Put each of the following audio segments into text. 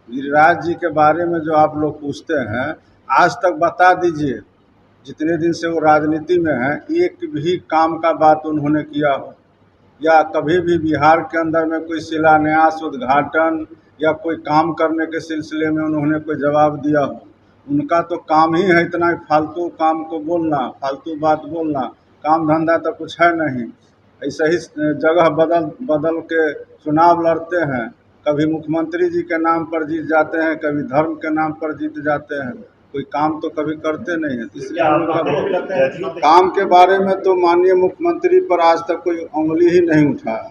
गिरिराज जी के बारे में जो आप लोग पूछते हैं, आज तक बता दीजिए जितने दिन से वो राजनीति में हैं, एक भी काम का बात उन्होंने किया हो, या कभी भी बिहार के अंदर में कोई शिलान्यास, उद्घाटन या कोई काम करने के सिलसिले में उन्होंने कोई जवाब दिया हो। उनका तो काम ही है इतना फालतू काम को बोलना, फालतू बात बोलना, काम धंधा तो कुछ है नहीं। ऐसे ही जगह बदल बदल के चुनाव लड़ते हैं, कभी मुख्यमंत्री जी के नाम पर जीत जाते हैं, कभी धर्म के नाम पर जीत जाते हैं, कोई काम तो कभी करते नहीं है। इसलिए उनका काम के बारे में तो माननीय मुख्यमंत्री पर आज तक कोई उंगली ही नहीं उठाया,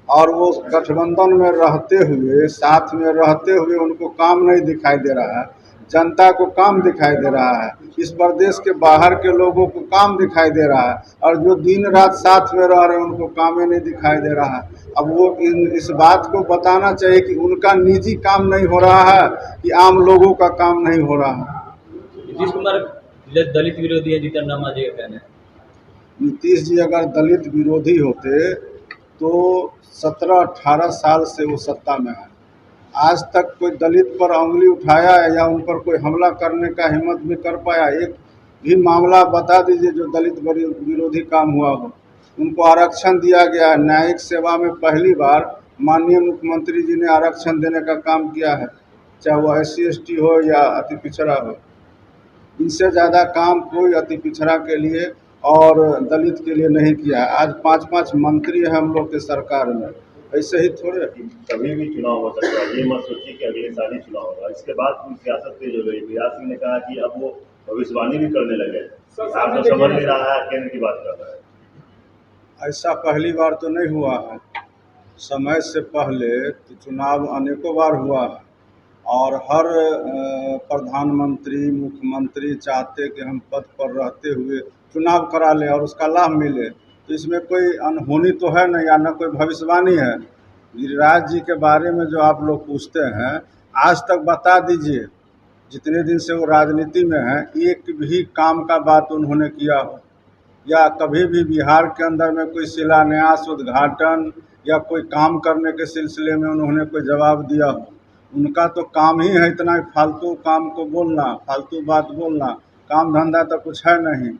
और वो गठबंधन में रहते हुए, साथ में रहते हुए उनको काम नहीं दिखाई दे रहा है। जनता को काम दिखाई दे रहा है, इस प्रदेश के बाहर के लोगों को काम दिखाई दे रहा है, और जो दिन रात साथ में रह रहे हैं उनको काम ही नहीं दिखाई दे रहा है। अब वो इस बात को बताना चाहिए कि उनका निजी काम नहीं हो रहा है कि आम लोगों का काम नहीं हो रहा है। नीतीश कुमार दलित विरोधी है, जीतन राम मांझी का कहना है। नीतीश जी अगर दलित विरोधी होते तो 17-18 साल से वो सत्ता में है, आज तक कोई दलित पर उंगली उठाया है या उन पर कोई हमला करने का हिम्मत भी कर पाया? एक भी मामला बता दीजिए जो दलित विरोधी काम हुआ हो। उनको आरक्षण दिया गया है, न्यायिक सेवा में पहली बार माननीय मुख्यमंत्री जी ने आरक्षण देने का काम किया है, चाहे वो SC ST हो या अति पिछड़ा हो। इनसे ज़्यादा काम कोई अति पिछड़ा के लिए और दलित के लिए नहीं किया है। आज 5-5 मंत्री हैं हम लोग के सरकार में, ऐसे ही थोड़े। कभी भी चुनाव हो सकता है, ये मत सोचिए कि अगले साल ही चुनाव होगा। इसके बाद पूरी सियासत तेज हो गई। बिहार सिंह ने कहा कि अब वो भविष्यवाणी भी करने लगे। आप तो समझ नहीं रहा है, केंद्र की बात कर रहा है। ऐसा पहली बार तो नहीं हुआ है, समय से पहले तो चुनाव अनेकों बार हुआ है, और हर प्रधानमंत्री, मुख्यमंत्री चाहते कि हम पद पर रहते हुए चुनाव करा लें और उसका लाभ मिले। तो इसमें कोई अनहोनी तो है नहीं, या न कोई भविष्यवाणी है। गिरिराज जी के बारे में जो आप लोग पूछते हैं, आज तक बता दीजिए जितने दिन से वो राजनीति में हैं, एक भी काम का बात उन्होंने किया हो, या कभी भी बिहार के अंदर में कोई शिलान्यास, उद्घाटन या कोई काम करने के सिलसिले में उन्होंने कोई जवाब दिया हो। उनका तो काम ही है इतना फालतू काम को बोलना, फालतू बात बोलना, काम धंधा तो कुछ है नहीं।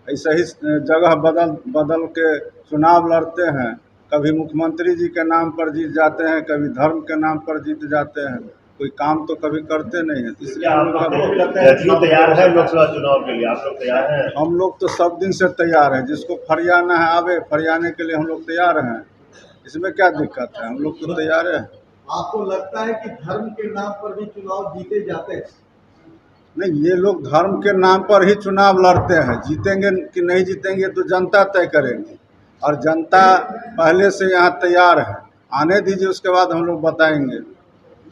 ऐसे ही जगह बदल बदल के चुनाव लड़ते हैं, कभी मुख्यमंत्री जी के नाम पर जीत जाते हैं, कभी धर्म के नाम पर जीत जाते हैं, कोई काम तो कभी करते नहीं है। इसलिए जदयू तैयार है लोकसभा चुनाव के लिए? आप लोग तैयार हैं? हम लोग तो सब दिन से तैयार हैं, जिसको फरियाना है आवे, फरियाने के लिए हम लोग तैयार हैं। इसमें क्या दिक्कत है, हम लोग तो तैयार हैं। आपको लगता है कि धर्म के नाम पर भी चुनाव जीते जाते हैं? नहीं, ये लोग धर्म के नाम पर ही चुनाव लड़ते हैं, जीतेंगे कि नहीं जीतेंगे तो जनता तय करेंगे, और जनता पहले से यहाँ तैयार है। आने दीजिए, उसके बाद हम लोग बताएंगे।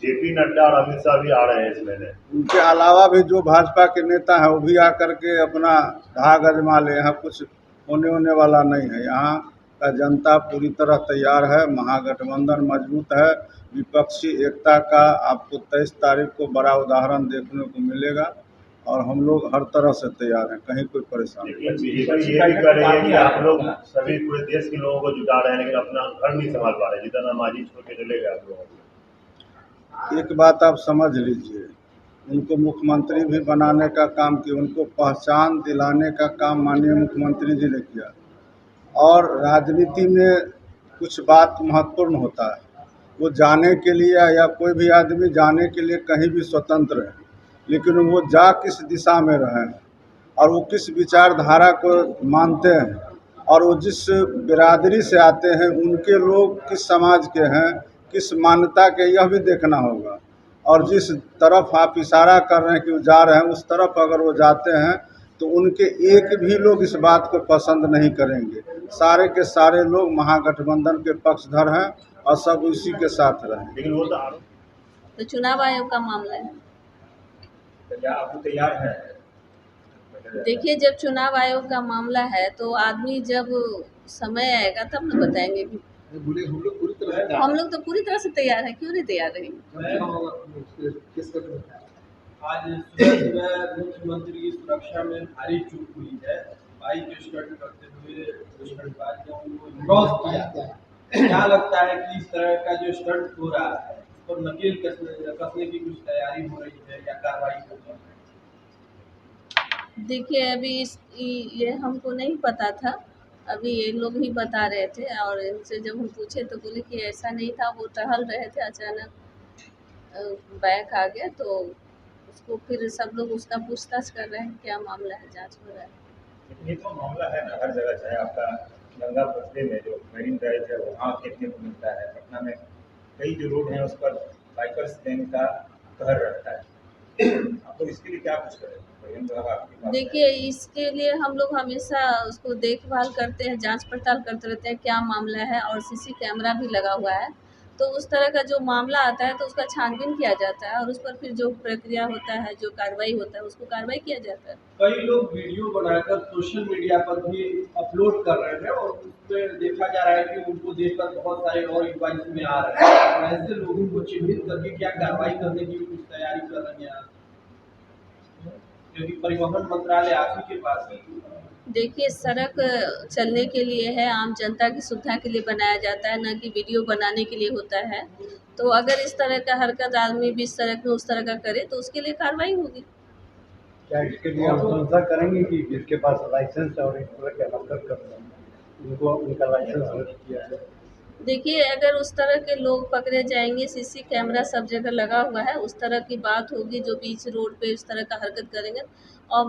JP नड्डा और अमित शाह भी आ रहे हैं इस महीने। उनके अलावा भी जो भाजपा के नेता हैं वो भी आकर के अपना धाक आजमा ले। यहाँ कुछ होने वाला नहीं है, यहाँ का जनता पूरी तरह तैयार है। महागठबंधन मजबूत है, विपक्षी एकता का आपको 23 तारीख को बड़ा उदाहरण देखने को मिलेगा, और हम लोग हर तरह से तैयार हैं, कहीं कोई परेशानी नहीं। बीजेपी ये भी कह रही है कि आप लोग सभी पूरे देश के लोगों को जुटा रहे हैं, लेकिन अपना घर नहीं संभाल पा रहे। जीतन राम मांझी छोड़ के चले गए आप लोगों को। एक बात आप समझ लीजिए, उनको मुख्यमंत्री भी बनाने का काम किया, उनको पहचान दिलाने का काम माननीय मुख्यमंत्री जी ने किया। और राजनीति में कुछ बात महत्वपूर्ण होता है, वो जाने के लिए या कोई भी आदमी जाने के लिए कहीं भी स्वतंत्र है, लेकिन वो जा किस दिशा में रहे हैं और वो किस विचारधारा को मानते हैं, और वो जिस बिरादरी से आते हैं, उनके लोग किस समाज के हैं, किस मान्यता के, यह भी देखना होगा। और जिस तरफ आप इशारा कर रहे हैं कि वो जा रहे हैं, उस तरफ अगर वो जाते हैं तो उनके एक भी लोग इस बात को पसंद नहीं करेंगे। सारे के सारे लोग महागठबंधन के पक्षधर हैं और सब उसी के साथ रहें। लेकिन वो तो चुनाव आयोग का मामला है, आप तैयार हैं? देखिए जब चुनाव आयोग का मामला है तो आदमी जब समय आएगा तब न बताएंगे कि हम लोग तो पूरी तरह से तैयार हैं, क्यों नहीं तैयार रहेंगे। आज सुबह मुख्यमंत्री की सुरक्षा में भारी चूक हुई है। बाइक स्टंट करते हुए स्टंटबाज ने उनको क्रॉस किया। क्या लगता है कि इस तरह का जो स्टंट हो रहा है पर नकेल कसने की कुछ तैयारी हो रही है या कार्रवाई होगी? देखिए अभी ये हमको नहीं पता था। अभी ये लोग ही बता रहे थे और इनसे जब हम पूछे तो बोले कि ऐसा नहीं था, वो टहल रहे थे, अचानक बैक आ गया, तो उसको फिर सब लोग उसका पूछताछ कर रहे हैं, क्या मामला है, जांच हो रहा है। लेकिन ये तो मामला है ना हर जगह, चाहे आपका गंगा पथरे में जो मरीन ड्राइव है वहाँ देखने को मिलता है, पटना में कई जो रोड हैं उस पर बाइकर्स गैंग का कहर रहता है। आप लोग इसके लिए क्या कुछ करें? परिवहन विभाग आपके पास है। देखिए इसके लिए हम लोग हमेशा उसको देखभाल करते हैं, जांच पड़ताल करते रहते हैं क्या मामला है, और सीसी कैमरा भी लगा हुआ है, तो उस तरह का जो मामला आता है तो उसका छानबीन किया जाता है और उस पर फिर जो प्रक्रिया होता है, जो कार्रवाई होता है, उसको कार्रवाई किया जाता है। कई लोग वीडियो बनाकर सोशल मीडिया पर भी अपलोड कर रहे हैं और उसमें देखा जा रहा है कि उनको देखकर बहुत सारे और युवा इसमें आ रहे हैं। तो ऐसे लोगों को चिन्हित करके क्या कार्रवाई करने की कुछ तैयारी कर रहे हैं आप? क्योंकि परिवहन मंत्रालय आप ही के पास है। देखिए सड़क चलने के लिए है, आम जनता की सुविधा के लिए बनाया जाता है, न कि वीडियो बनाने के लिए होता है। तो अगर इस तरह का हरकत आदमी बीच सड़क में उस तरह का करे तो उसके लिए कार्रवाई होगी। क्या इसके लिए हम अनुशंसा करेंगे कि जिसके पास लाइसेंस और इस तरह के हरकत करते हैं उनको उनका लाइसेंस रद्द किया जाए? देखिए अगर उस तरह के लोग पकड़े जाएंगे, सीसी कैमरा सब जगह लगा हुआ है, उस तरह की बात होगी, जो बीच रोड पे इस तरह का हरकत करेंगे और